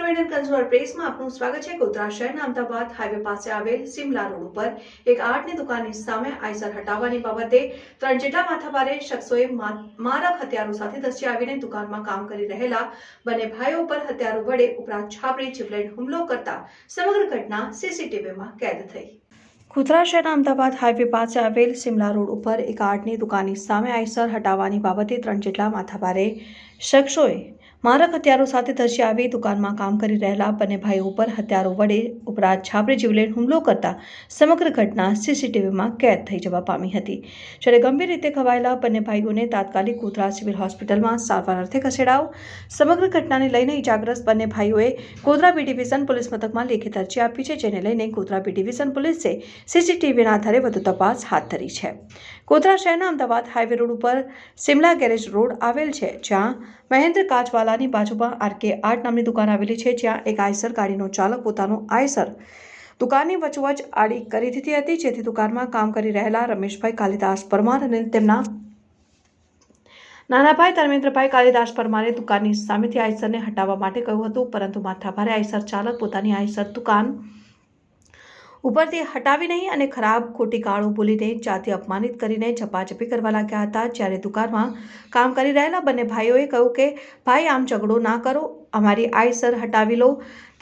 Hello Indian consumer પ્રેસમાં આપનું સ્વાગત છે। ગોધરા શહેરના અમદાવાદ હાઈવે પાસે આવેલ સિમલા રોડ ઉપર એક આર્ટની દુકાનની સામે આઈસર હટાવવાની બાબતે 3 જેટલા માથાભારે શખ્સોએ મારક હથિયારો સાથે ધસી આવીને દુકાનમાં કામ કરી રહેલા બંને ભાઈઓ પર હથિયારો વડે ઉપરાંત છાપરી જીવલેણ હુમલો કરતા સમગ્ર ઘટના સીસીટીવીમાં કેદ થઈ। ગોધરા શહેરના અમદાવાદ હાઈવે પાસે આવેલ સિમલા રોડ ઉપર એક આર્ટની દુકાનની સામે આઈસર હટાવવાની બાબતે 3 જેટલા માથાભારે શખ્સોએ મારક હથિયારો સાથે ધસી આવી દુકાનમાં કામ કરી રહેલા બંને ભાઈઓ પર હથિયારો વડે ઉપરાંત છાપરી જીવલેણ હુમલો કરતા સમગ્ર ઘટના સીસીટીવીમાં કેદ થઈ જવા પામી હતી। જ્યારે ગંભીર રીતે ઘવાયેલા બંને ભાઈઓને તાત્કાલિક ગોધરા સિવિલ હોસ્પિટલમાં સારવાર અર્થે ખસેડાયો। સમગ્ર ઘટનાને લઈને ઇજાગ્રસ્ત બંને ભાઈઓએ ગોધરા બી ડિવિઝન પોલીસ મથકમાં લેખિત અરજી આપી છે, જેને લઈને ગોધરા બી ડિવિઝન પોલીસે સીસીટીવીના આધારે વધુ તપાસ હાથ ધરી છે। ગોધરા શહેરના અમદાવાદ હાઈવે રોડ ઉપર સિમલા ગેરેજ રોડ આવેલ છે, જ્યાં મહેન્દ્ર કાચવાલાની બાજુમાં આરકે આર્ટ નામની દુકાન આવેલી છે, જ્યાં એક આઈસર ગાડીનો ચાલક પોતાનો આઈસર દુકાનની વચોવચ આડી કરી દીધી હતી, જેથી દુકાનમાં કામ કરી રહેલા રમેશભાઈ કાલિદાસ પરમાર અને તેમના નાના ભાઈ ધર્મેન્દ્રભાઈ કાલિદાસ પરમારે દુકાનની સામેથી આઈસરને હટાવવા માટે કહ્યું હતું, પરંતુ માથાભારે આઈસર ચાલક પોતાની આઈસર દુકાન ઉપરથી હટાવી નહીં અને ખરાબ ખોટી ગાળો બોલીને જાતિ અપમાનિત કરીને ઝપાઝપી કરવા લાગ્યા હતા। જ્યારે દુકાનમાં કામ કરી રહેલા બંને ભાઈઓએ કહ્યું કે ભાઈ આમ ઝઘડો ના કરો, અમારી આઈસર હટાવી લો।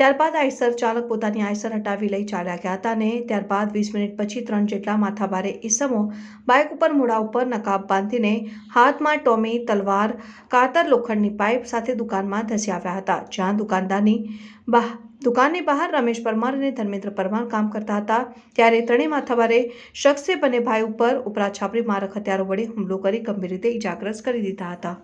ત્યારબાદ આઈસર ચાલક પોતાની આઈસર હટાવી લઈ ચાલ્યા ગયા હતા અને ત્યારબાદ 20 મિનિટ પછી 3 જેટલા માથાભારે ઈસમો બાઇક ઉપર મોઢા ઉપર નકાબ બાંધીને હાથમાં ટોમી, તલવાર, કાતર, લોખંડની પાઇપ સાથે દુકાનમાં ધસી આવ્યા હતા, જ્યાં દુકાનની બહાર રમેશ પરમાર અને ધર્મેન્દ્ર પરમાર કામ કરતા હતા। ત્યારે ત્રણેય માથાભારે શખ્સે બંને ભાઈ ઉપર ઉપરા છાપરી મારક હથિયારો વડે હુમલો કરી ગંભીર રીતે ઇજાગ્રસ્ત કરી દીધા હતા।